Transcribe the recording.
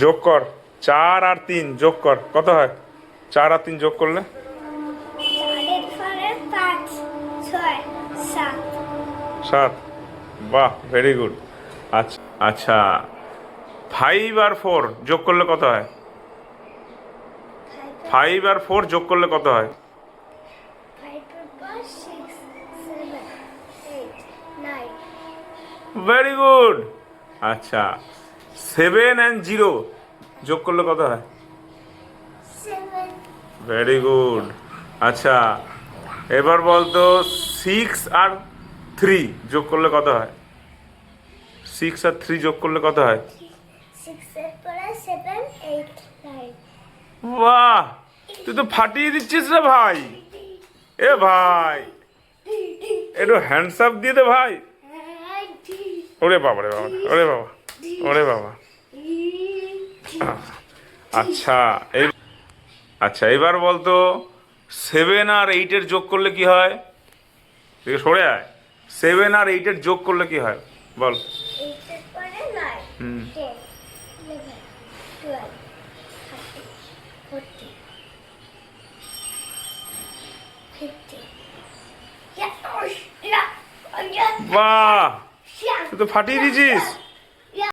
যোগ কর, 4 আর 3 যোগ কর, কত হয়? 4 আর 3 যোগ করলে 7। বাহ, ভেরি গুড। আচ্ছা আচ্ছা, 5 আর 4 যোগ করলে কত হয়? 5 আর 4 যোগ করলে কত হয়? Very good. আচ্ছা, 7 অ্যান্ড 0 যোগ করলে কত হয়? Very good. আচ্ছা, এবার বলতো 6 আর 3 যোগ করলে কত হয়? 6 আর 3 যোগ করলে কত হয়? বাহ, তুই তো ফাটিয়ে দিচ্ছিস রে ভাই। এ ভাই, একটু হ্যান্ডস আপ দিয়ে দে ভাই। ওরে বাবা রে বাবা, ওরে বাবা, ওরে বাবা। আচ্ছা এই আচ্ছা, এবার বলতো 7 আর 8 যোগ করলে কি হয়? দেখে সরে আয়। 7 আর 8 যোগ করলে কি হয় বল? হুম, বাহ, তুই তো ফাটিয়ে দিয়েছিস।